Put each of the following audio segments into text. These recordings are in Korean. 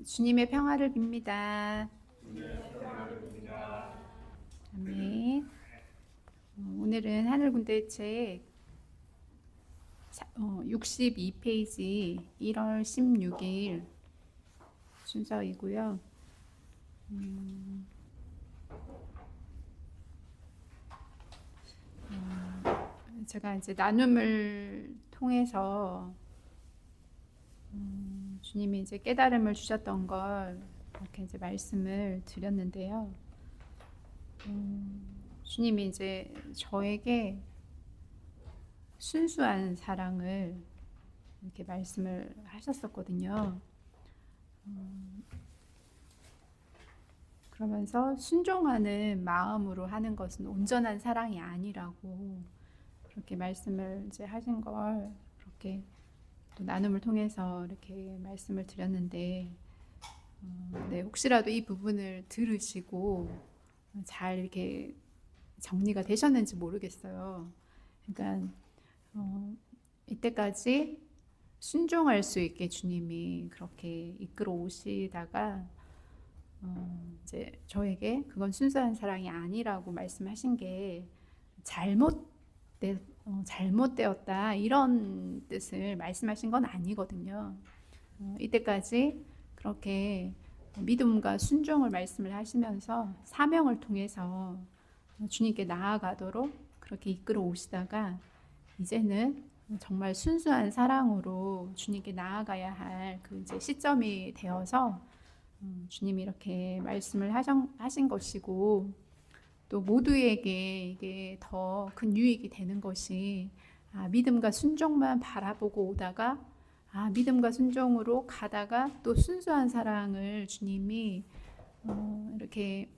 주님의 평화를 빕니다. 아멘. 오늘은 하늘군대 책 62페이지 1월 16일 순서이고요. 제가 이제 나눔을 통해서 주님이 이제 깨달음을 주셨던 걸 이렇게 이제 말씀을 드렸는데요. 주님이 이제 저에게 순수한 사랑을 이렇게 말씀을 하셨었거든요. 그러면서 순종하는 마음으로 하는 것은 온전한 사랑이 아니라고 그렇게 말씀을 이제 하신 걸 그렇게 또 나눔을 통해서 이렇게 말씀을 드렸는데, 네, 혹시라도 이 부분을 들으시고 잘 이렇게 정리가 되셨는지 모르겠어요. 그러니까 이때까지 순종할 수 있게 주님이 그렇게 이끌어 오시다가 이제 저에게 그건 순수한 사랑이 아니라고 말씀하신 게 잘못되었다 이런 뜻을 말씀하신 건 아니거든요. 이때까지 그렇게 믿음과 순종을 말씀을 하시면서 사명을 통해서 주님께 나아가도록 그렇게 이끌어 오시다가 이제는 정말 순수한 사랑으로 주님께 나아가야 할 그 이제 시점이 되어서 주님이 이렇게 말씀을 하신 것이고, 또 모두에게 이게 더 큰 유익이 되는 것이 믿음과 순종만 바라보고 오다가 믿음과 순종으로 가다가 또 순수한 사랑을 주님이 이렇게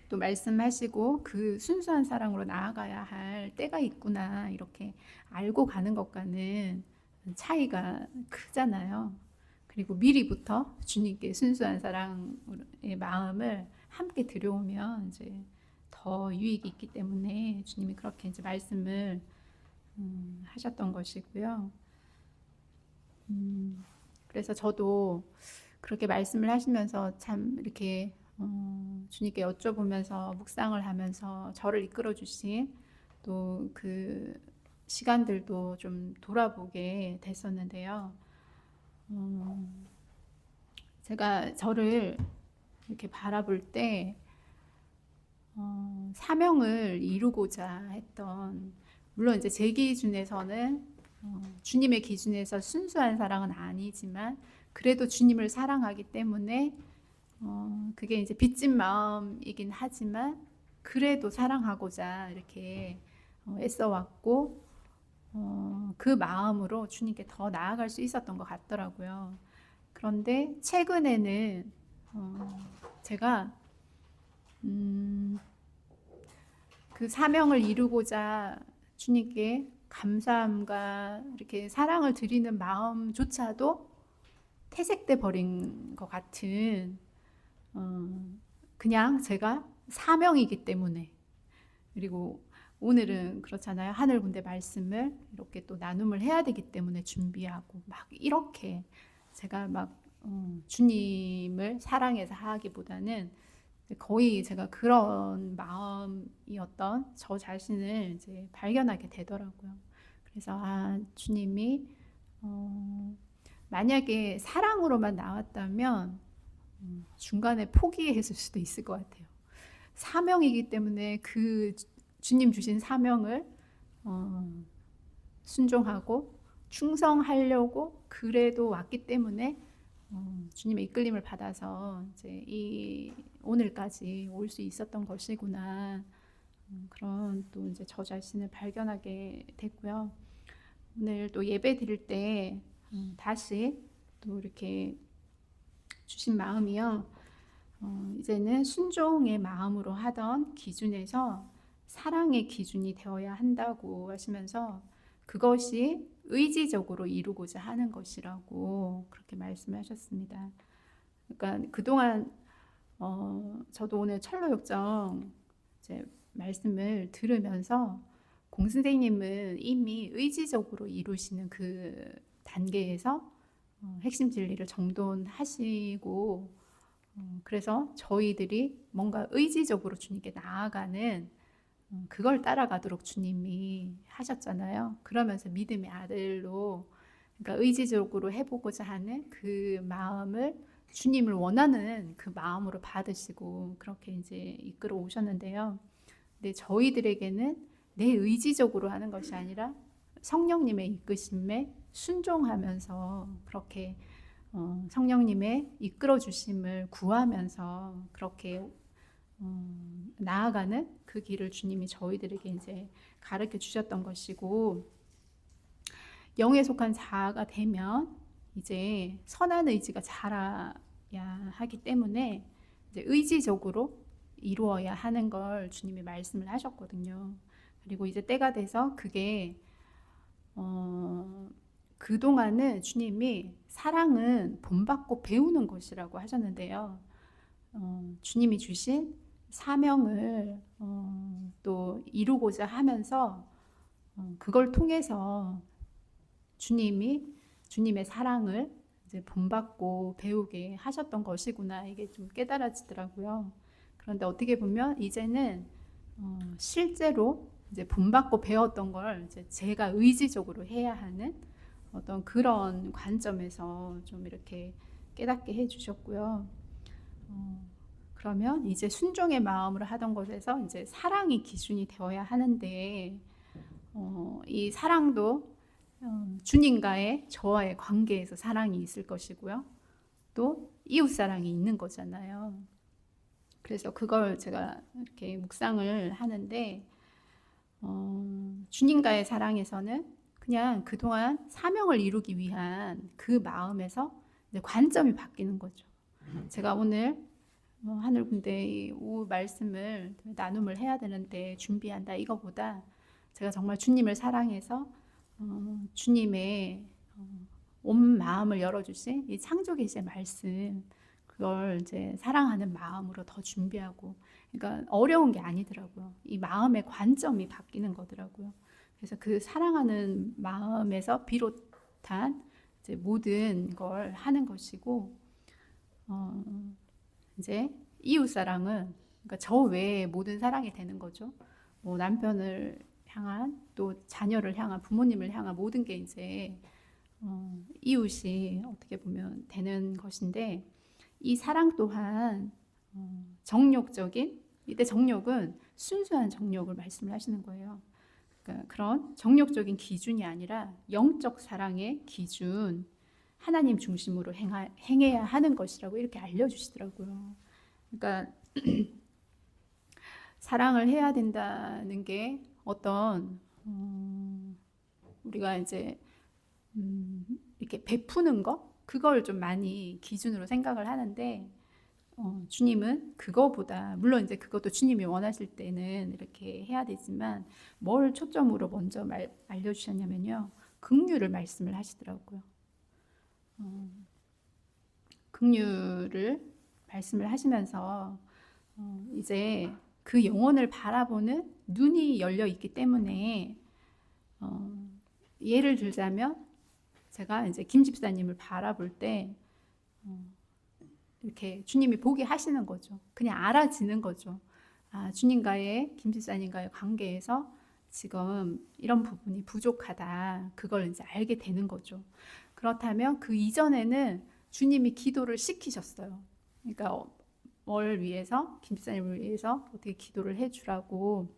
또 말씀하시고 그 순수한 사랑으로 나아가야 할 때가 있구나 이렇게 알고 가는 것과는 차이가 크잖아요. 그리고 미리부터 주님께 순수한 사랑의 마음을 함께 들여오면 이제 더 유익이 있기 때문에 주님이 그렇게 이제 말씀을 하셨던 것이고요. 그래서 저도 그렇게 말씀을 하시면서 참 이렇게 주님께 여쭤보면서 묵상을 하면서 저를 이끌어 주신 또 그 시간들도 좀 돌아보게 됐었는데요. 제가 저를 이렇게 바라볼 때 사명을 이루고자 했던, 물론 이제 제 기준에서는 주님의 기준에서 순수한 사랑은 아니지만 그래도 주님을 사랑하기 때문에 그게 이제 빚진 마음이긴 하지만 그래도 사랑하고자 이렇게 애써왔고 그 마음으로 주님께 더 나아갈 수 있었던 것 같더라고요. 그런데 최근에는 제가 그 사명을 이루고자 주님께 감사함과 이렇게 사랑을 드리는 마음조차도 퇴색돼 버린 것 같은, 그냥 제가 사명이기 때문에, 그리고 오늘은 그렇잖아요. 하늘 군대 말씀을 이렇게 또 나눔을 해야 되기 때문에 준비하고 막 이렇게 제가 막 주님을 사랑해서 하기보다는 거의 제가 그런 마음이었던 저 자신을 이제 발견하게 되더라고요. 그래서 주님이 만약에 사랑으로만 나왔다면 중간에 포기했을 수도 있을 것 같아요. 사명이기 때문에 그 주님 주신 사명을 순종하고 충성하려고 그래도 왔기 때문에 주님의 이끌림을 받아서 이제 이 오늘까지 올 수 있었던 것이구나, 그런 또 이제 저 자신을 발견하게 됐고요. 오늘 또 예배 드릴 때 다시 또 이렇게 주신 마음이요. 이제는 순종의 마음으로 하던 기준에서 사랑의 기준이 되어야 한다고 하시면서 그것이 의지적으로 이루고자 하는 것이라고 그렇게 말씀하셨습니다. 그러니까 그동안 저도 오늘 철로역정 이제 말씀을 들으면서 공 선생님은 이미 의지적으로 이루시는 그 단계에서 핵심 진리를 정돈하시고 그래서 저희들이 뭔가 의지적으로 주님께 나아가는 그걸 따라가도록 주님이 하셨잖아요. 그러면서 믿음의 아들로 그러니까 의지적으로 해보고자 하는 그 마음을 주님을 원하는 그 마음으로 받으시고 그렇게 이제 이끌어 오셨는데요. 근데 저희들에게는 내 의지적으로 하는 것이 아니라 성령님의 이끄심에 순종하면서 그렇게 성령님의 이끌어 주심을 구하면서 그렇게 나아가는 그 길을 주님이 저희들에게 이제 가르쳐 주셨던 것이고 영에 속한 자아가 되면 이제 선한 의지가 자라야 하기 때문에 이제 의지적으로 이루어야 하는 걸 주님이 말씀을 하셨거든요. 그리고 이제 때가 돼서 그게 그동안은 주님이 사랑은 본받고 배우는 것이라고 하셨는데요. 주님이 주신 사명을 또 이루고자 하면서 그걸 통해서 주님의 사랑을 이제 본받고 배우게 하셨던 것이구나 이게 좀 깨달아지더라고요. 그런데 어떻게 보면 이제는 실제로 이제 본받고 배웠던 걸 이제 제가 의지적으로 해야 하는 어떤 그런 관점에서 좀 이렇게 깨닫게 해주셨고요. 그러면 이제 순종의 마음으로 하던 것에서 이제 사랑이 기준이 되어야 하는데 이 사랑도 주님과의 저와의 관계에서 사랑이 있을 것이고요. 또 이웃 사랑이 있는 거잖아요. 그래서 그걸 제가 이렇게 묵상을 하는데 주님과의 사랑에서는 그냥 그동안 사명을 이루기 위한 그 마음에서 이제 관점이 바뀌는 거죠. 제가 오늘 하늘군대 오후 말씀을 나눔을 해야 되는데 준비한다 이거보다 제가 정말 주님을 사랑해서 주님의 온 마음을 열어주신 이 창조계시의 말씀 그걸 이제 사랑하는 마음으로 더 준비하고 그러니까 어려운 게 아니더라고요. 이 마음의 관점이 바뀌는 거더라고요. 그래서 그 사랑하는 마음에서 비롯한 이제 모든 걸 하는 것이고 이제 이웃 사랑은 그러니까 저 외에 모든 사랑이 되는 거죠. 뭐 남편을 향한 또 자녀를 향한 부모님을 향한 모든 게 이제 이웃이 어떻게 보면 되는 것인데 이 사랑 또한 정욕적인 이때 정욕은 순수한 정욕을 말씀을 하시는 거예요. 그러니까 그런 정욕적인 기준이 아니라 영적 사랑의 기준 하나님 중심으로 행해야 하는 것이라고 이렇게 알려주시더라고요. 그러니까 사랑을 해야 된다는 게 어떤 우리가 이제 이렇게 베푸는 거 그걸 좀 많이 기준으로 생각을 하는데 주님은 그거보다 물론 이제 그것도 주님이 원하실 때는 이렇게 해야 되지만 뭘 초점으로 먼저 알려주셨냐면요 긍휼을 말씀을 하시더라고요. 긍휼을 말씀을 하시면서 이제 그 영혼을 바라보는 눈이 열려 있기 때문에 예를 들자면 제가 이제 김 집사님을 바라볼 때 이렇게 주님이 보게 하시는 거죠. 그냥 알아지는 거죠. 아, 주님과의 김 집사님과의 관계에서 지금 이런 부분이 부족하다. 그걸 이제 알게 되는 거죠. 그렇다면 그 이전에는 주님이 기도를 시키셨어요. 그러니까 뭘 위해서 김 집사님을 위해서 어떻게 기도를 해주라고.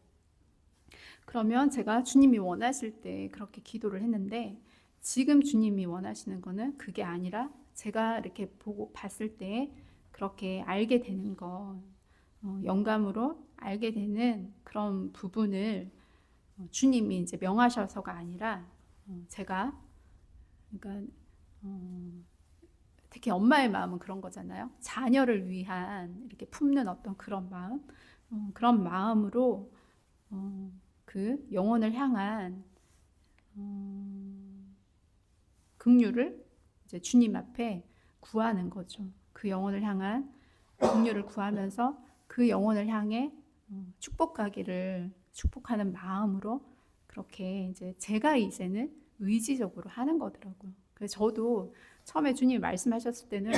그러면 제가 주님이 원하실 때 그렇게 기도를 했는데 지금 주님이 원하시는 거는 그게 아니라 제가 이렇게 보고 봤을 때 그렇게 알게 되는 거 영감으로 알게 되는 그런 부분을 주님이 이제 명하셔서가 아니라 제가 그러니까 특히 엄마의 마음은 그런 거잖아요. 자녀를 위한 이렇게 품는 어떤 그런 마음 그런 마음으로 그 영혼을 향한 긍휼을 이제 주님 앞에 구하는 거죠. 그 영혼을 향한 긍휼을 구하면서 그 영혼을 향해 축복하기를 축복하는 마음으로 그렇게 이제 제가 이제는 의지적으로 하는 거더라고요. 그래서 저도 처음에 주님이 말씀하셨을 때는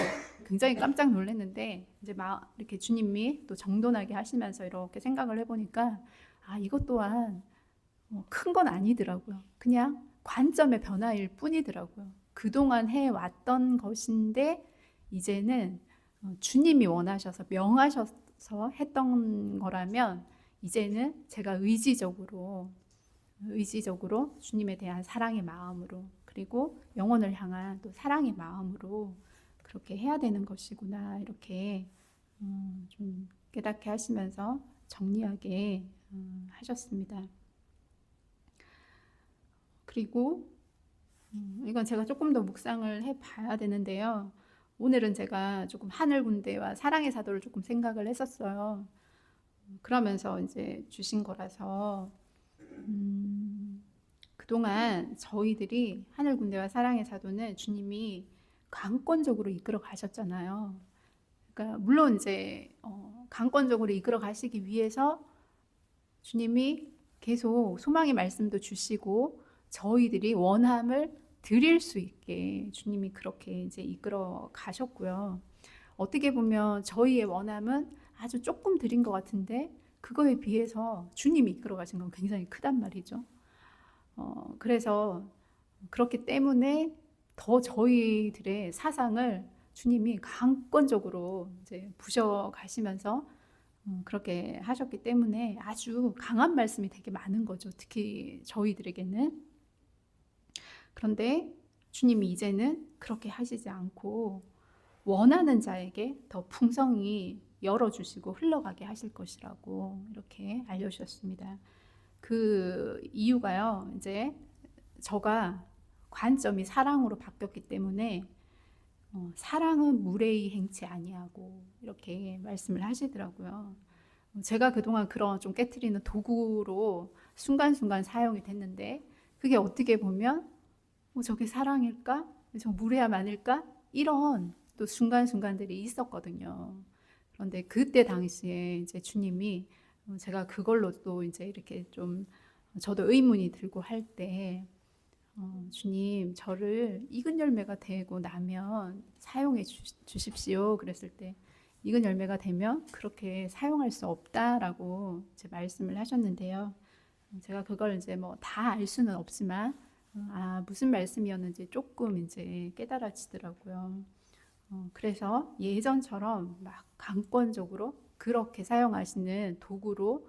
굉장히 깜짝 놀랐는데 이제 막 이렇게 주님이 또 정돈하게 하시면서 이렇게 생각을 해보니까 이것 또한 큰 건 아니더라고요. 그냥 관점의 변화일 뿐이더라고요. 그동안 해왔던 것인데 이제는 주님이 원하셔서 명하셔서 했던 거라면 이제는 제가 의지적으로 주님에 대한 사랑의 마음으로 그리고 영혼을 향한 또 사랑의 마음으로 그렇게 해야 되는 것이구나 이렇게 좀 깨닫게 하시면서 정리하게 하셨습니다. 그리고 이건 제가 조금 더 묵상을 해봐야 되는데요. 오늘은 제가 조금 하늘 군대와 사랑의 사도를 조금 생각을 했었어요. 그러면서 이제 주신 거라서 그동안 저희들이 하늘 군대와 사랑의 사도는 주님이 강권적으로 이끌어 가셨잖아요. 그러니까 물론 이제 강권적으로 이끌어 가시기 위해서 주님이 계속 소망의 말씀도 주시고 저희들이 원함을 드릴 수 있게 주님이 그렇게 이제 이끌어 가셨고요. 어떻게 보면 저희의 원함은 아주 조금 드린 것 같은데 그거에 비해서 주님이 이끌어 가신 건 굉장히 크단 말이죠. 그래서 그렇기 때문에 더 저희들의 사상을 주님이 강권적으로 이제 부셔 가시면서 그렇게 하셨기 때문에 아주 강한 말씀이 되게 많은 거죠. 특히 저희들에게는. 그런데 주님이 이제는 그렇게 하시지 않고 원하는 자에게 더 풍성히 열어주시고 흘러가게 하실 것이라고 이렇게 알려주셨습니다. 그 이유가요, 이제 저가 관점이 사랑으로 바뀌었기 때문에 사랑은 무례히 행치 아니하고 이렇게 말씀을 하시더라고요. 제가 그동안 그런 좀 깨트리는 도구로 순간순간 사용이 됐는데 그게 어떻게 보면 저게 사랑일까? 저 무례함 아닐까? 이런 또 순간순간들이 있었거든요. 그런데 그때 당시에 이제 주님이 제가 그걸로 또 이제 이렇게 좀 저도 의문이 들고 할 때 주님 저를 익은 열매가 되고 나면 사용해 주십시오. 그랬을 때 익은 열매가 되면 그렇게 사용할 수 없다라고 이제 말씀을 하셨는데요. 제가 그걸 이제 뭐 다 알 수는 없지만 무슨 말씀이었는지 조금 이제 깨달아지더라고요. 그래서 예전처럼 막 강권적으로 그렇게 사용하시는 도구로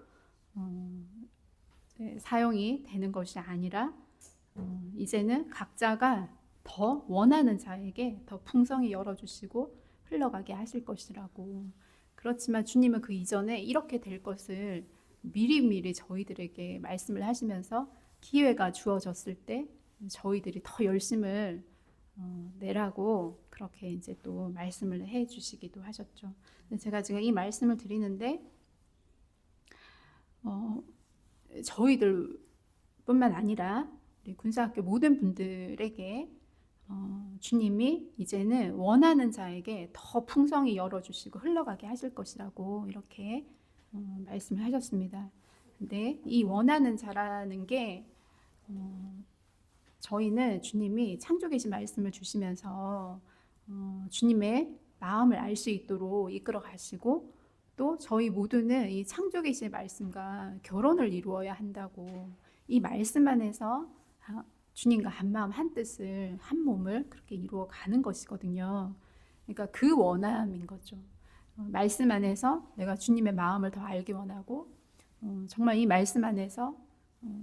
사용이 되는 것이 아니라 이제는 각자가 더 원하는 자에게 더 풍성히 열어주시고 흘러가게 하실 것이라고. 그렇지만 주님은 그 이전에 이렇게 될 것을 미리미리 저희들에게 말씀을 하시면서 기회가 주어졌을 때 저희들이 더 열심을 내라고 그렇게 이제 또 말씀을 해 주시기도 하셨죠. 제가 지금 이 말씀을 드리는데 저희들뿐만 아니라 우리 군사학교 모든 분들에게 주님이 이제는 원하는 자에게 더 풍성히 열어주시고 흘러가게 하실 것이라고 이렇게 말씀을 하셨습니다. 근데 이 원하는 자라는 게 저희는 주님이 창조계시 말씀을 주시면서 주님의 마음을 알 수 있도록 이끌어 가시고 또 저희 모두는 이 창조계시의 말씀과 결혼을 이루어야 한다고 이 말씀 안에서 주님과 한 마음 한 뜻을 한 몸을 그렇게 이루어 가는 것이거든요. 그러니까 그 원함인 거죠. 말씀 안에서 내가 주님의 마음을 더 알기 원하고 정말 이 말씀 안에서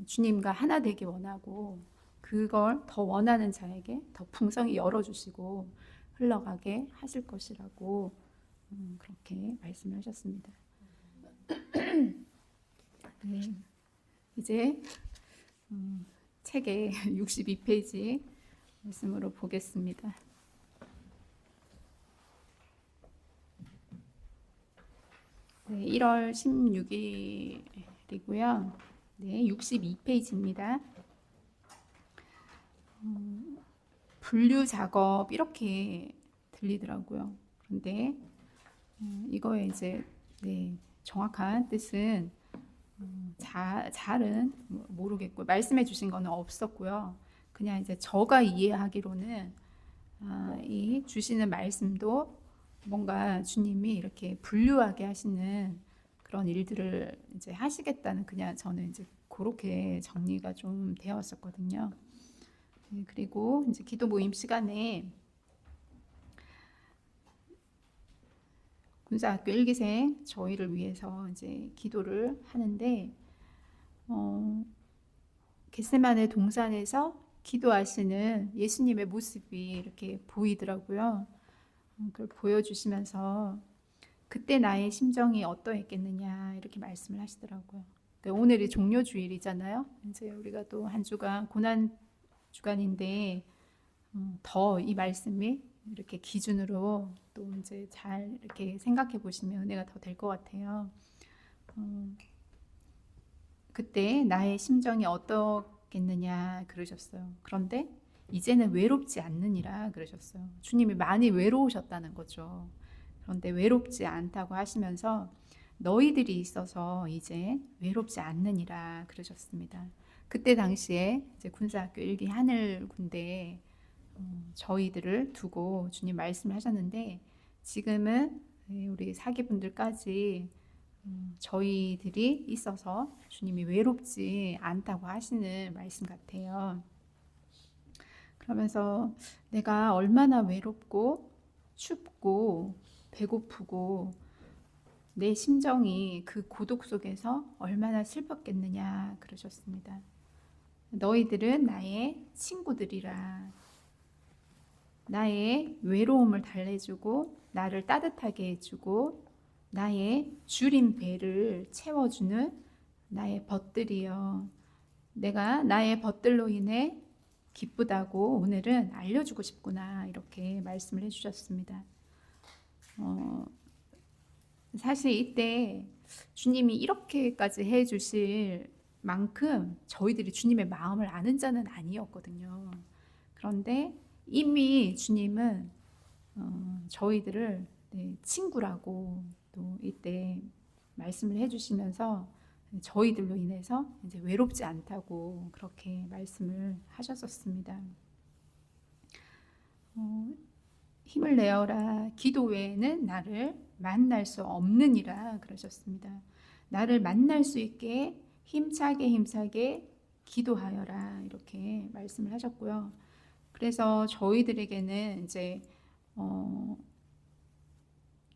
주님과 하나 되기 원하고 그걸 더 원하는 자에게 더 풍성히 열어주시고 흘러가게 하실 것이라고 그렇게 말씀을 하셨습니다. 네, 이제 책의 62페이지 말씀으로 보겠습니다. 네, 1월 16일이고요. 네, 62페이지입니다. 분류 작업 이렇게 들리더라고요. 그런데 이거의 이제 정확한 뜻은 잘은 모르겠고 말씀해 주신 거는 없었고요. 그냥 이제 저가 이해하기로는 이 주시는 말씀도 뭔가 주님이 이렇게 분류하게 하시는 그런 일들을 이제 하시겠다는, 그냥 저는 이제 그렇게 정리가 좀 되었었거든요. 그리고 이제 기도 모임 시간에 군사학교 1기생 저희를 위해서 이제 기도를 하는데, 겟세마네 동산에서 기도하시는 예수님의 모습이 이렇게 보이더라고요. 그걸 보여주시면서 그때 나의 심정이 어떠했겠느냐 이렇게 말씀을 하시더라고요. 그러니까 오늘이 종료 주일이잖아요. 이제 우리가 또 한 주간 고난 주간인데 더 이 말씀이 이렇게 기준으로 또 이제 잘 이렇게 생각해 보시면 은혜가 더 될 것 같아요. 그때 나의 심정이 어떻겠느냐 그러셨어요. 그런데 이제는 외롭지 않느니라 그러셨어요. 주님이 많이 외로우셨다는 거죠. 그런데 외롭지 않다고 하시면서 너희들이 있어서 이제 외롭지 않느니라 그러셨습니다. 그때 당시에 이제 군사학교 1기 하늘 군대에 저희들을 두고 주님 말씀을 하셨는데, 지금은 우리 사기분들까지 저희들이 있어서 주님이 외롭지 않다고 하시는 말씀 같아요. 그러면서 내가 얼마나 외롭고 춥고 배고프고 내 심정이 그 고독 속에서 얼마나 슬펐겠느냐 그러셨습니다. 너희들은 나의 친구들이라. 나의 외로움을 달래주고 나를 따뜻하게 해주고 나의 주린 배를 채워주는 나의 벗들이여. 내가 나의 벗들로 인해 기쁘다고 오늘은 알려주고 싶구나 이렇게 말씀을 해주셨습니다. 사실 이때 주님이 이렇게까지 해주실 만큼 저희들이 주님의 마음을 아는 자는 아니었거든요. 그런데 이미 주님은 저희들을 친구라고 또 이때 말씀을 해주시면서 저희들로 인해서 이제 외롭지 않다고 그렇게 말씀을 하셨었습니다. 힘을 내어라. 기도 외에는 나를 만날 수 없느니라 그러셨습니다. 나를 만날 수 있게 힘차게 기도하여라 이렇게 말씀을 하셨고요. 그래서 저희들에게는 이제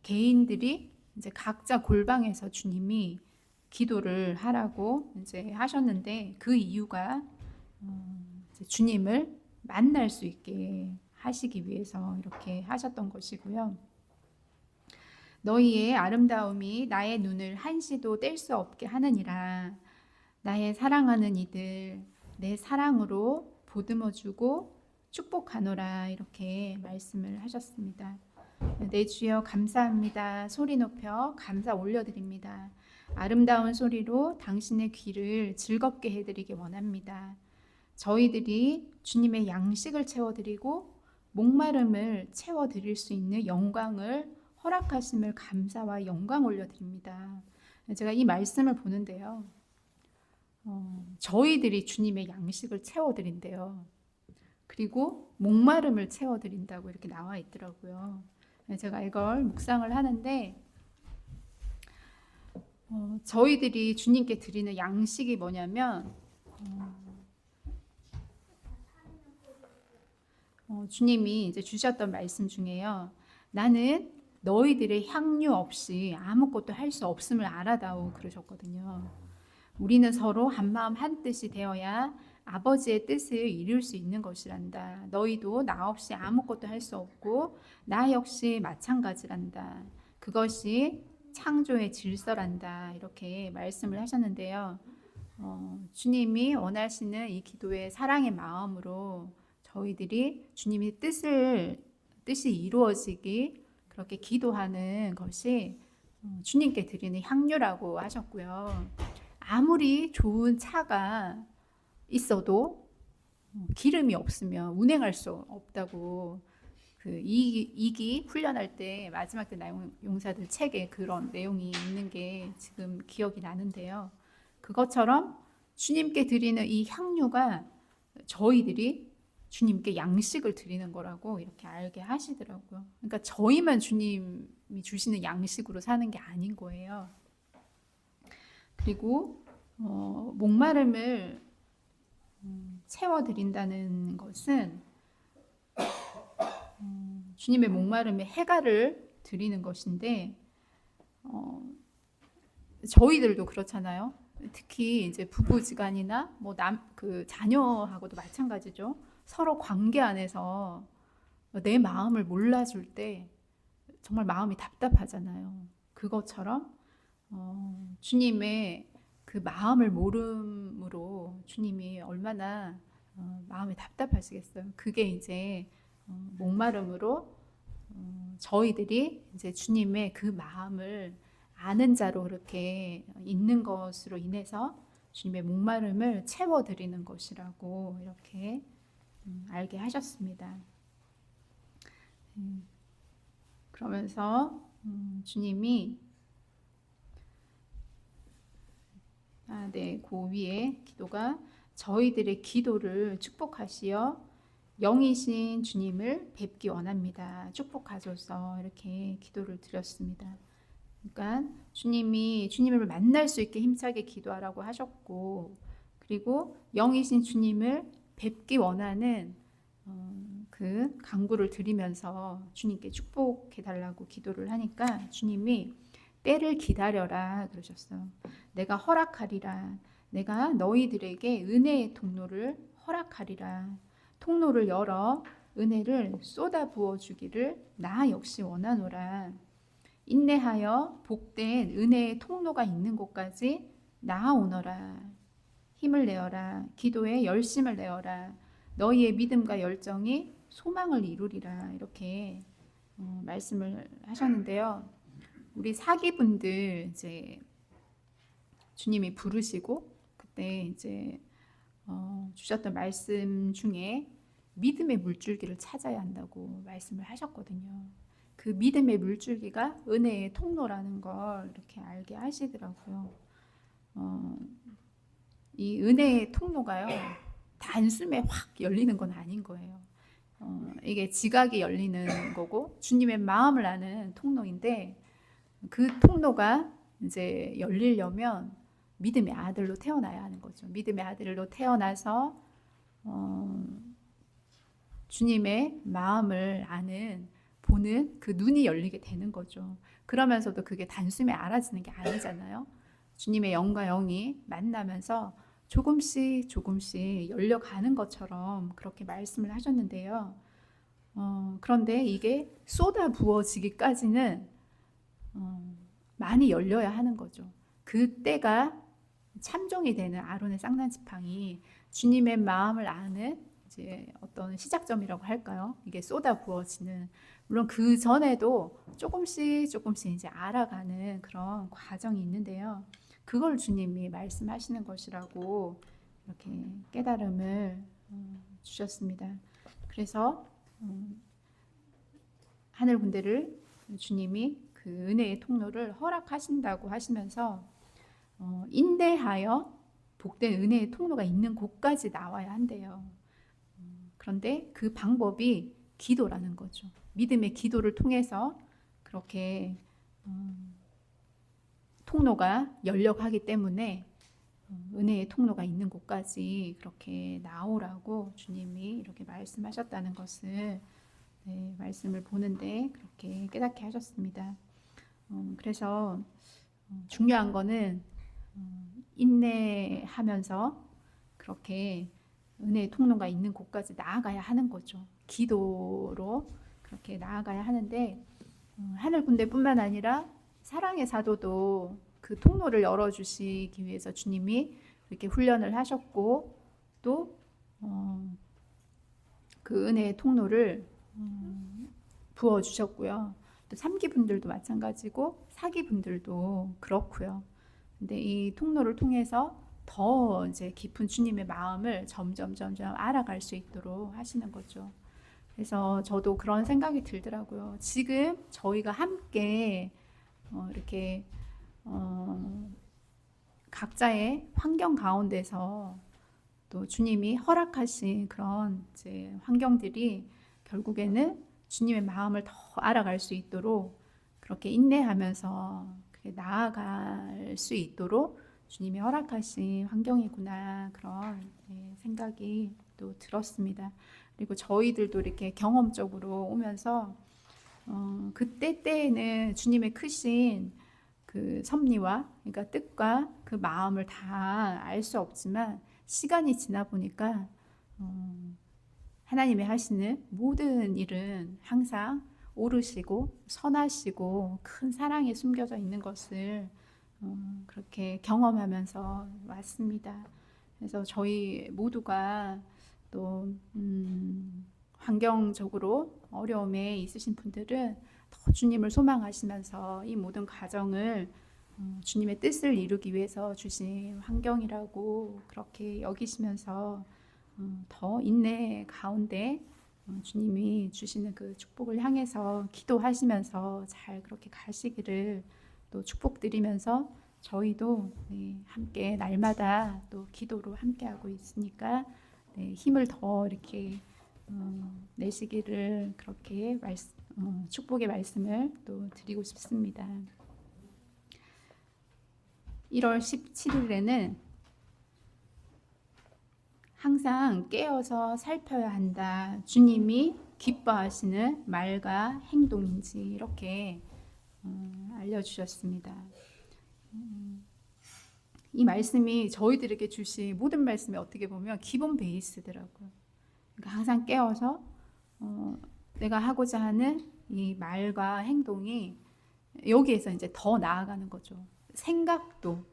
개인들이 이제 각자 골방에서 주님이 기도를 하라고 이제 하셨는데, 그 이유가 이제 주님을 만날 수 있게 하시기 위해서 이렇게 하셨던 것이고요. 너희의 아름다움이 나의 눈을 한시도 뗄 수 없게 하느니라. 나의 사랑하는 이들 내 사랑으로 보듬어주고 축복하노라 이렇게 말씀을 하셨습니다. 내 주여 감사합니다. 소리 높여 감사 올려드립니다. 아름다운 소리로 당신의 귀를 즐겁게 해드리기 원합니다. 저희들이 주님의 양식을 채워드리고 목마름을 채워드릴 수 있는 영광을 허락하심을 감사와 영광 올려드립니다. 제가 이 말씀을 보는데요. 저희들이 주님의 양식을 채워드린대요. 그리고 목마름을 채워드린다고 이렇게 나와 있더라고요. 제가 이걸 묵상을 하는데 저희들이 주님께 드리는 양식이 뭐냐면 주님이 이제 주셨던 말씀 중에요. 나는 너희들의 향유 없이 아무것도 할 수 없음을 알아다오 그러셨거든요. 우리는 서로 한마음 한뜻이 되어야 아버지의 뜻을 이룰 수 있는 것이란다. 너희도 나 없이 아무것도 할 수 없고 나 역시 마찬가지란다. 그것이 창조의 질서란다. 이렇게 말씀을 하셨는데요. 주님이 원하시는 이 기도의 사랑의 마음으로 저희들이 주님의 뜻이 이루어지기 그렇게 기도하는 것이 주님께 드리는 향유라고 하셨고요. 아무리 좋은 차가 있어도 기름이 없으면 운행할 수 없다고 그 2기 훈련할 때 마지막 때 용사들 책에 그런 내용이 있는 게 지금 기억이 나는데요. 그것처럼 주님께 드리는 이 향유가 저희들이 주님께 양식을 드리는 거라고 이렇게 알게 하시더라고요. 그러니까 저희만 주님이 주시는 양식으로 사는 게 아닌 거예요. 그리고 목마름을 채워드린다는 것은 주님의 목마름에 해갈을 드리는 것인데 저희들도 그렇잖아요. 특히 이제 부부지간이나 뭐 그 자녀하고도 마찬가지죠. 서로 관계 안에서 내 마음을 몰라줄 때 정말 마음이 답답하잖아요. 그것처럼 주님의 그 마음을 모름으로 주님이 얼마나 마음이 답답하시겠어요. 그게 이제 목마름으로 저희들이 이제 주님의 그 마음을 아는 자로 그렇게 있는 것으로 인해서 주님의 목마름을 채워드리는 것이라고 이렇게 알게 하셨습니다. 그러면서 주님이 그 위에 기도가 저희들의 기도를 축복하시어 영이신 주님을 뵙기 원합니다. 축복하소서 이렇게 기도를 드렸습니다. 그러니까 주님을 만날 수 있게 힘차게 기도하라고 하셨고, 그리고 영이신 주님을 뵙기 원하는 그 간구를 드리면서 주님께 축복해 달라고 기도를 하니까 주님이 때를 기다려라 그러셨어요. 내가 허락하리라. 내가 너희들에게 은혜의 통로를 허락하리라. 통로를 열어 은혜를 쏟아 부어 주기를 나 역시 원하노라. 인내하여 복된 은혜의 통로가 있는 곳까지 나아오너라. 힘을 내어라. 기도에 열심을 내어라. 너희의 믿음과 열정이 소망을 이루리라. 이렇게 말씀을 하셨는데요. 우리 사기분들 이제 주님이 부르시고 그때 이제 주셨던 말씀 중에 믿음의 물줄기를 찾아야 한다고 말씀을 하셨거든요. 그 믿음의 물줄기가 은혜의 통로라는 걸 이렇게 알게 하시더라고요. 이 은혜의 통로가요, 단숨에 확 열리는 건 아닌 거예요. 이게 지각이 열리는 거고 주님의 마음을 아는 통로인데 그 통로가 이제 열리려면 믿음의 아들로 태어나야 하는 거죠. 믿음의 아들로 태어나서 주님의 마음을 보는 그 눈이 열리게 되는 거죠. 그러면서도 그게 단숨에 알아지는 게 아니잖아요. 주님의 영과 영이 만나면서 조금씩 열려가는 것처럼 그렇게 말씀을 하셨는데요. 그런데 이게 쏟아 부어지기까지는 많이 열려야 하는 거죠. 그때가 참종이 되는 아론의 쌍난지팡이, 주님의 마음을 아는 이제 어떤 시작점이라고 할까요? 이게 쏟아 부어지는, 물론 그 전에도 조금씩 이제 알아가는 그런 과정이 있는데요. 그걸 주님이 말씀하시는 것이라고 이렇게 깨달음을 주셨습니다. 그래서 하늘 군대를 주님이 그 은혜의 통로를 허락하신다고 하시면서 인내하여 복된 은혜의 통로가 있는 곳까지 나와야 한대요. 그런데 그 방법이 기도라는 거죠. 믿음의 기도를 통해서 그렇게 통로가 열려가기 때문에 은혜의 통로가 있는 곳까지 그렇게 나오라고 주님이 이렇게 말씀하셨다는 것을 말씀을 보는데 그렇게 깨닫게 하셨습니다. 그래서 중요한 거는 인내하면서 그렇게 은혜의 통로가 있는 곳까지 나아가야 하는 거죠. 기도로 그렇게 나아가야 하는데 하늘 군대뿐만 아니라 사랑의 사도도 그 통로를 열어주시기 위해서 주님이 이렇게 훈련을 하셨고 또 그 은혜의 통로를 부어주셨고요. 또 3기분들도 마찬가지고 4기분들도 그렇고요. 근데 이 통로를 통해서 더 이제 깊은 주님의 마음을 점점 알아갈 수 있도록 하시는 거죠. 그래서 저도 그런 생각이 들더라고요. 지금 저희가 함께 이렇게 각자의 환경 가운데서 또 주님이 허락하신 그런 이제 환경들이 결국에는 주님의 마음을 더 알아갈 수 있도록 그렇게 인내하면서 그렇게 나아갈 수 있도록 주님이 허락하신 환경이구나 그런 생각이 또 들었습니다. 그리고 저희들도 이렇게 경험적으로 오면서 그때 때에는 주님의 크신 그 섭리와 그러니까 뜻과 그 마음을 다 알 수 없지만 시간이 지나 보니까 하나님이 하시는 모든 일은 항상 옳으시고 선하시고 큰 사랑이 숨겨져 있는 것을 그렇게 경험하면서 왔습니다. 그래서 저희 모두가 또 환경적으로 어려움에 있으신 분들은 더 주님을 소망하시면서 이 모든 과정을 주님의 뜻을 이루기 위해서 주신 환경이라고 그렇게 여기시면서 더 인내 가운데 주님이 주시는 그 축복을 향해서 기도하시면서 잘 그렇게 가시기를 또 축복드리면서 저희도 함께 날마다 또 기도로 함께하고 있으니까 힘을 더 이렇게 내시기를 그렇게 축복의 말씀을 또 드리고 싶습니다. 1월 17일에는 항상 깨어서 살펴야 한다. 주님이 기뻐하시는 말과 행동인지 이렇게 알려주셨습니다. 이 말씀이 저희들에게 주신 모든 말씀이 어떻게 보면 기본 베이스더라고요. 그러니까 항상 깨어서 내가 하고자 하는 이 말과 행동이 여기에서 이제 더 나아가는 거죠. 생각도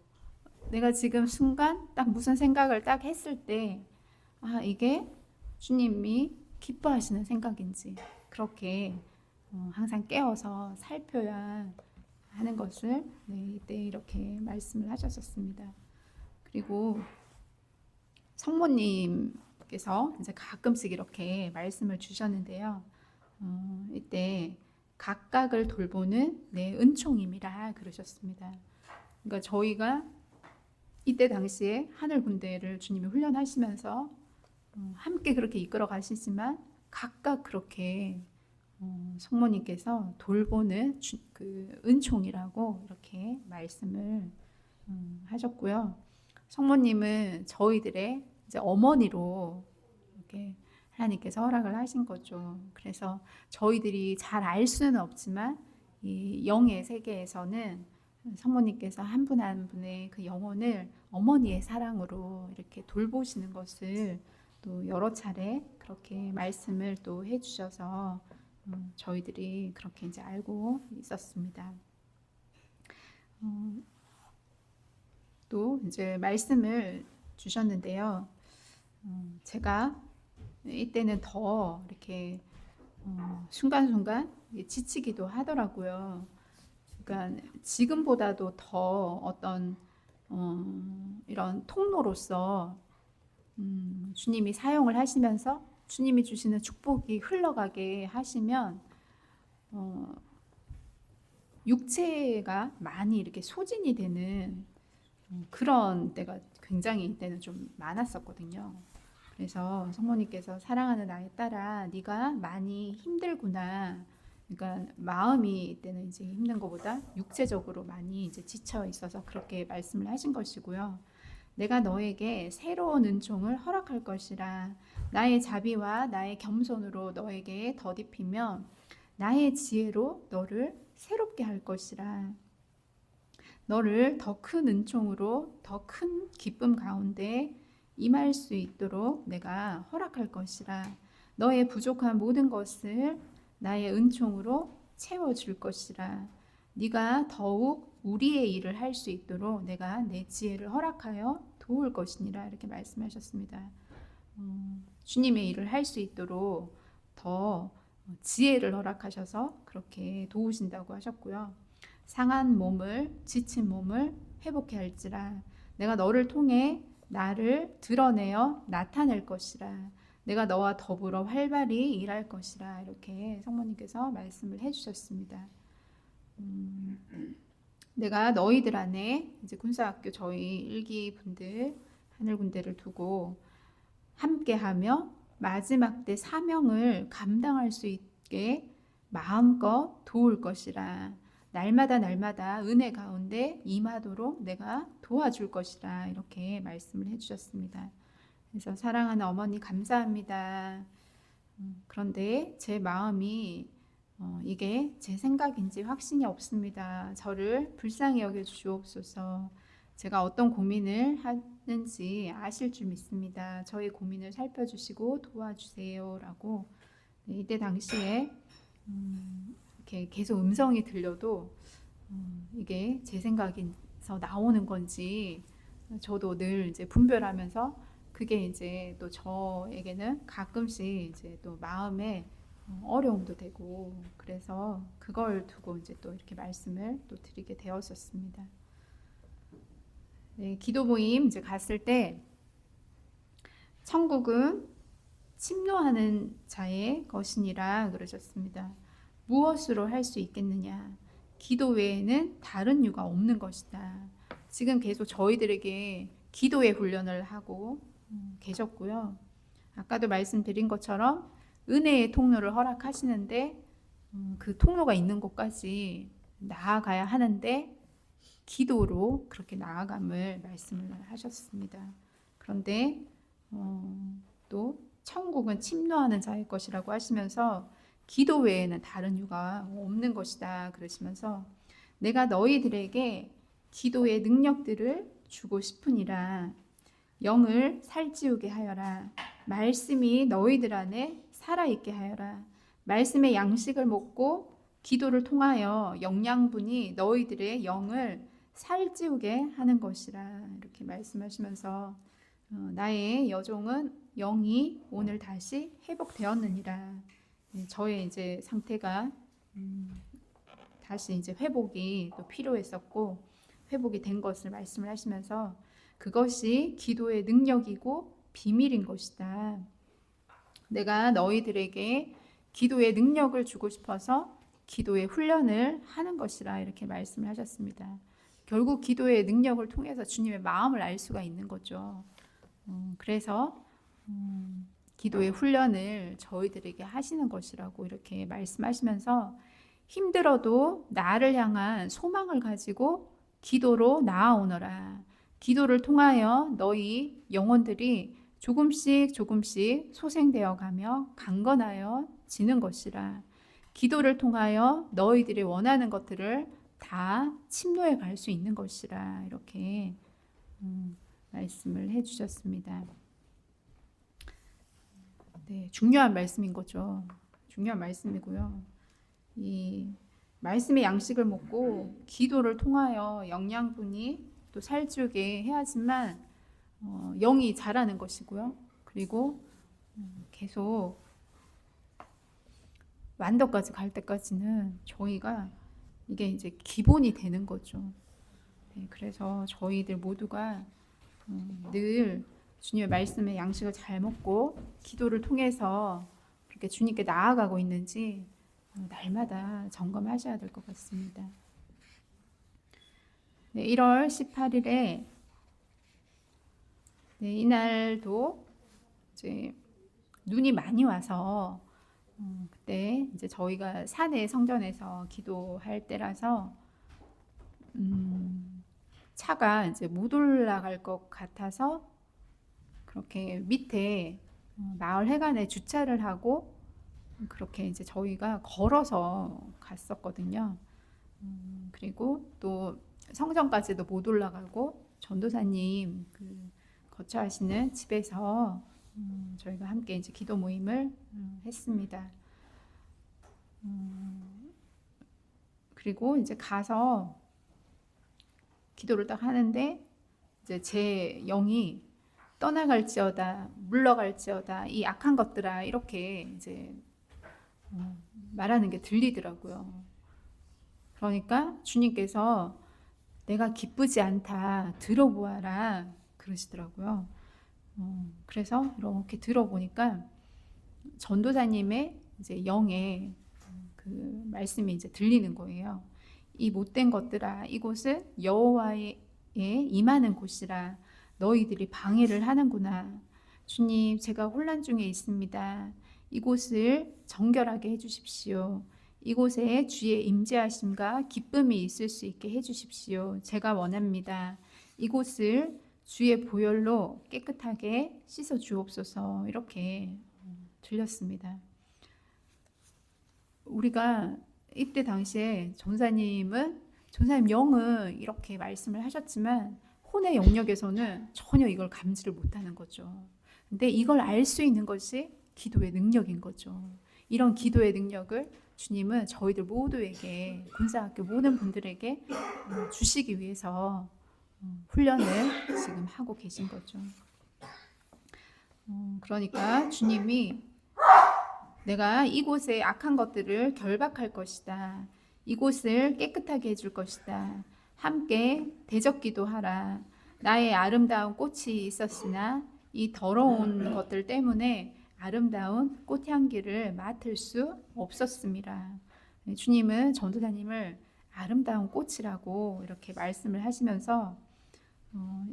내가 지금 순간 딱 무슨 생각을 딱 했을 때 이게 주님이 기뻐하시는 생각인지 그렇게 항상 깨어서 살펴야 하는 것을 이때 이렇게 말씀을 하셨었습니다. 그리고 성모님께서 이제 가끔씩 이렇게 말씀을 주셨는데요. 이때 각각을 돌보는 내 은총임이라 그러셨습니다. 그러니까 저희가 이때 당시에 하늘 군대를 주님이 훈련하시면서 함께 그렇게 이끌어 가시지만 각각 그렇게 성모님께서 돌보는 그 은총이라고 이렇게 말씀을 하셨고요. 성모님은 저희들의 이제 어머니로 이렇게 하나님께서 허락을 하신 거죠. 그래서 저희들이 잘 알 수는 없지만 이 영의 세계에서는 성모님께서 한 분 한 분의 그 영혼을 어머니의 사랑으로 이렇게 돌보시는 것을 또 여러 차례 그렇게 말씀을 또 해주셔서 저희들이 그렇게 이제 알고 있었습니다. 또 이제 말씀을 주셨는데요. 제가 이때는 더 이렇게 순간순간 지치기도 하더라고요. 그러니까 지금보다도 더 어떤 이런 통로로서 주님이 사용을 하시면서 주님이 주시는 축복이 흘러가게 하시면 육체가 많이 이렇게 소진이 되는 그런 때가 굉장히 이때는 좀 많았었거든요. 그래서 성모님께서 사랑하는 아이 딸아, 네가 많이 힘들구나. 그러니까 마음이 이때는 이제 힘든 것보다 육체적으로 많이 이제 지쳐 있어서 그렇게 말씀을 하신 것이고요. 내가 너에게 새로운 은총을 허락할 것이라. 나의 자비와 나의 겸손으로 너에게 더딥히며 나의 지혜로 너를 새롭게 할 것이라. 너를 더 큰 은총으로 더 큰 기쁨 가운데 임할 수 있도록 내가 허락할 것이라. 너의 부족한 모든 것을 나의 은총으로 채워줄 것이라. 네가 더욱 우리의 일을 할 수 있도록 내가 내 지혜를 허락하여 도울 것이니라. 이렇게 말씀하셨습니다. 주님의 일을 할 수 있도록 더 지혜를 허락하셔서 그렇게 도우신다고 하셨고요. 상한 몸을 지친 몸을 회복해 할지라. 내가 너를 통해 나를 드러내어 나타낼 것이라. 내가 너와 더불어 활발히 일할 것이라. 이렇게 성모님께서 말씀을 해주셨습니다. 내가 너희들 안에 이제 군사학교 저희 일기 분들 하늘 군대를 두고 함께하며 마지막 때 사명을 감당할 수 있게 마음껏 도울 것이라. 날마다 날마다 은혜 가운데 임하도록 내가 도와줄 것이라. 이렇게 말씀을 해주셨습니다. 그래서 사랑하는 어머니 감사합니다. 그런데 제 마음이 이게 제 생각인지 확신이 없습니다. 저를 불쌍히 여겨 주옵소서. 제가 어떤 고민을 하는지 아실 줄 믿습니다. 저의 고민을 살펴주시고 도와주세요. 라고 이때 당시에 이렇게 계속 음성이 들려도 이게 제 생각에서 나오는 건지 저도 늘 이제 분별하면서 그게 이제 또 저에게는 가끔씩 이제 또 마음에 어려움도 되고 그래서 그걸 두고 이제 또 이렇게 말씀을 또 드리게 되었었습니다. 네, 기도 모임 이제 갔을 때 천국은 침노하는 자의 것이니라 그러셨습니다. 무엇으로 할 수 있겠느냐? 기도 외에는 다른 이유가 없는 것이다. 지금 계속 저희들에게 기도의 훈련을 하고 계셨고요. 아까도 말씀드린 것처럼 은혜의 통로를 허락하시는데 그 통로가 있는 곳까지 나아가야 하는데 기도로 그렇게 나아감을 말씀을 하셨습니다. 그런데 또 천국은 침노하는 자의 것이라고 하시면서 기도 외에는 다른 이유가 없는 것이다 그러시면서 내가 너희들에게 기도의 능력들을 주고 싶으니라. 영을 살찌우게 하여라. 말씀이 너희들 안에 살아있게 하여라. 말씀의 양식을 먹고 기도를 통하여 영양분이 너희들의 영을 살찌우게 하는 것이라. 이렇게 말씀하시면서 나의 여종은 영이 오늘 다시 회복되었느니라. 저의 이제 상태가 다시 이제 회복이 또 필요했었고 회복이 된 것을 말씀을 하시면서 그것이 기도의 능력이고 비밀인 것이다. 내가 너희들에게 기도의 능력을 주고 싶어서 기도의 훈련을 하는 것이라 이렇게 말씀을 하셨습니다. 결국 기도의 능력을 통해서 주님의 마음을 알 수가 있는 거죠. 그래서 기도의 훈련을 저희들에게 하시는 것이라고 이렇게 말씀하시면서 힘들어도 나를 향한 소망을 가지고 기도로 나아오너라. 기도를 통하여 너희 영혼들이 조금씩 조금씩 소생되어 가며 강건하여 지는 것이라. 기도를 통하여 너희들이 원하는 것들을 다 침노해 갈 수 있는 것이라. 이렇게 말씀을 해주셨습니다. 네, 중요한 말씀인 거죠. 중요한 말씀이고요. 이 말씀의 양식을 먹고 기도를 통하여 영양분이 또 살찌우게 해야지만 영이 자라는 것이고요. 그리고 계속 완도까지 갈 때까지는 저희가 이게 이제 기본이 되는 거죠. 네, 그래서 저희들 모두가 늘 주님의 말씀의 양식을 잘 먹고 기도를 통해서 그렇게 주님께 나아가고 있는지 날마다 점검하셔야 될 것 같습니다. 네, 1월 18일에 네, 이날도 이제 눈이 많이 와서 그때 이제 저희가 산에 성전에서 기도할 때라서 차가 이제 못 올라갈 것 같아서 그렇게 밑에 마을 회관에 주차를 하고 그렇게 이제 저희가 걸어서 갔었거든요. 그리고 또 성전까지도 못 올라가고 전도사님 그 거처하시는 집에서 저희가 함께 이제 기도 모임을 했습니다. 그리고 이제 가서 기도를 딱 하는데 이제 제 영이 떠나갈지어다, 물러갈지어다, 이 악한 것들아 이렇게 이제 말하는 게 들리더라고요. 그러니까 주님께서 내가 기쁘지 않다, 들어보아라 그러시더라고요. 그래서 이렇게 들어보니까 전도사님의 이제 영의 그 말씀이 이제 들리는 거예요. 이 못된 것들아, 이곳은 여호와의 임하는 곳이라 너희들이 방해를 하는구나. 주님, 제가 혼란 중에 있습니다. 이곳을 정결하게 해주십시오. 이곳에 주의 임재하심과 기쁨이 있을 수 있게 해주십시오. 제가 원합니다. 이곳을 주의 보혈로 깨끗하게 씻어 주옵소서. 이렇게 들렸습니다. 우리가 이때 당시에 전사님 영은 이렇게 말씀을 하셨지만 혼의 영역에서는 전혀 이걸 감지를 못하는 거죠. 근데 이걸 알 수 있는 것이 기도의 능력인 거죠. 이런 기도의 능력을 주님은 저희들 모두에게, 군사학교 모든 분들에게 주시기 위해서 훈련을 지금 하고 계신 거죠. 그러니까 주님이 내가 이곳의 악한 것들을 결박할 것이다. 이곳을 깨끗하게 해줄 것이다. 함께 대적기도 하라. 나의 아름다운 꽃이 있었으나 이 더러운 것들 때문에 아름다운 꽃향기를 맡을 수 없었습니다. 주님은 전도사님을 아름다운 꽃이라고 이렇게 말씀을 하시면서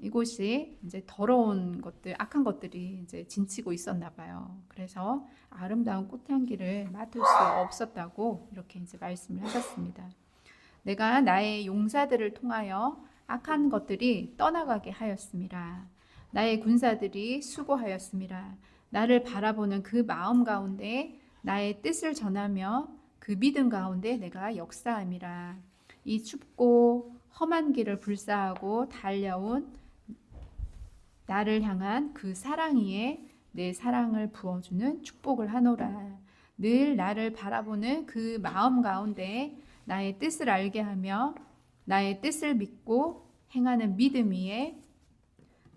이곳이 이제 더러운 것들, 악한 것들이 이제 진치고 있었나 봐요. 그래서 아름다운 꽃향기를 맡을 수 없었다고 이렇게 이제 말씀을 하셨습니다. 내가 나의 용사들을 통하여 악한 것들이 떠나가게 하였습니다. 나의 군사들이 수고하였습니다. 나를 바라보는 그 마음 가운데 나의 뜻을 전하며 그 믿음 가운데 내가 역사함이라. 이 춥고 험한 길을 불사하고 달려온 나를 향한 그 사랑 위에 내 사랑을 부어주는 축복을 하노라. 늘 나를 바라보는 그 마음 가운데 나의 뜻을 알게 하며 나의 뜻을 믿고 행하는 믿음 위에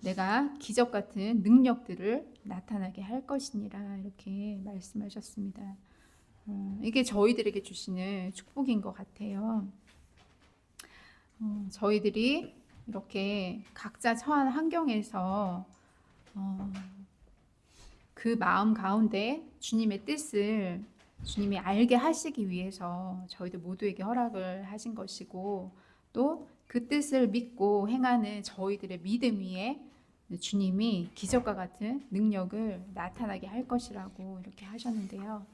내가 기적 같은 능력들을 나타나게 할 것이니라. 이렇게 말씀하셨습니다. 이게 저희들에게 주시는 축복인 것 같아요. 저희들이 이렇게 각자 처한 환경에서 그 마음 가운데 주님의 뜻을 주님이 알게 하시기 위해서 저희들 모두에게 허락을 하신 것이고, 또 그 뜻을 믿고 행하는 저희들의 믿음 위에 주님이 기적과 같은 능력을 나타나게 할 것이라고 이렇게 하셨는데요.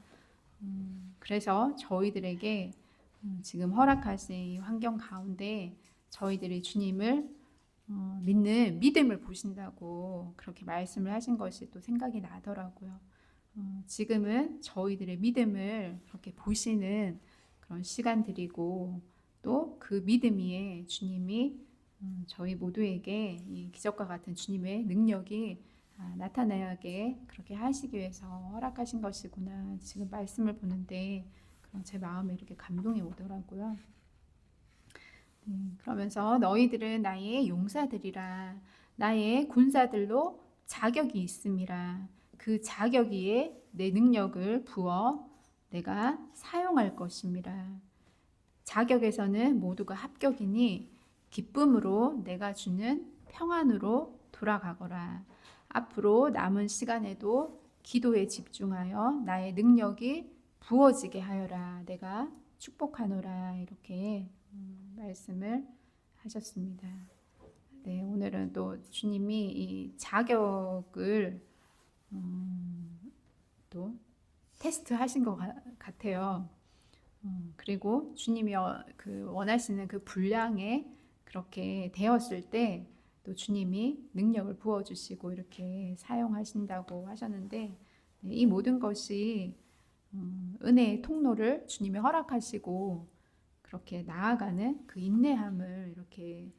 그래서 저희들에게 지금 허락하신 이 환경 가운데 저희들이 주님을 믿는 믿음을 보신다고 그렇게 말씀을 하신 것이 또 생각이 나더라고요. 지금은 저희들의 믿음을 그렇게 보시는 그런 시간들이고, 또 그 믿음 위에 주님이 저희 모두에게 이 기적과 같은 주님의 능력이 나타나게 그렇게 하시기 위해서 허락하신 것이구나. 지금 말씀을 보는데 제 마음에 이렇게 감동이 오더라고요. 그러면서 너희들은 나의 용사들이라. 나의 군사들로 자격이 있음이라. 그 자격 위에 내 능력을 부어 내가 사용할 것임이라. 자격에서는 모두가 합격이니 기쁨으로 내가 주는 평안으로 돌아가거라. 앞으로 남은 시간에도 기도에 집중하여 나의 능력이 부어지게 하여라. 내가 축복하노라. 이렇게 말씀을 하셨습니다. 네, 오늘은 또 주님이 이 자격을 또 테스트하신 것 같아요. 그리고 주님이 원하시는 그 분량에 그렇게 되었을 때 또 주님이 능력을 부어주시고 이렇게 사용하신다고 하셨는데, 이 모든 것이 은혜의 통로를 주님이 허락하시고 그렇게 나아가는 그 인내함을 이렇게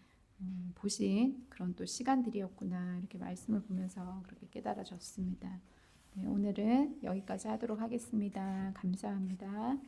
보신 그런 또 시간들이었구나. 이렇게 말씀을 보면서 그렇게 깨달아졌습니다. 네, 오늘은 여기까지 하도록 하겠습니다. 감사합니다.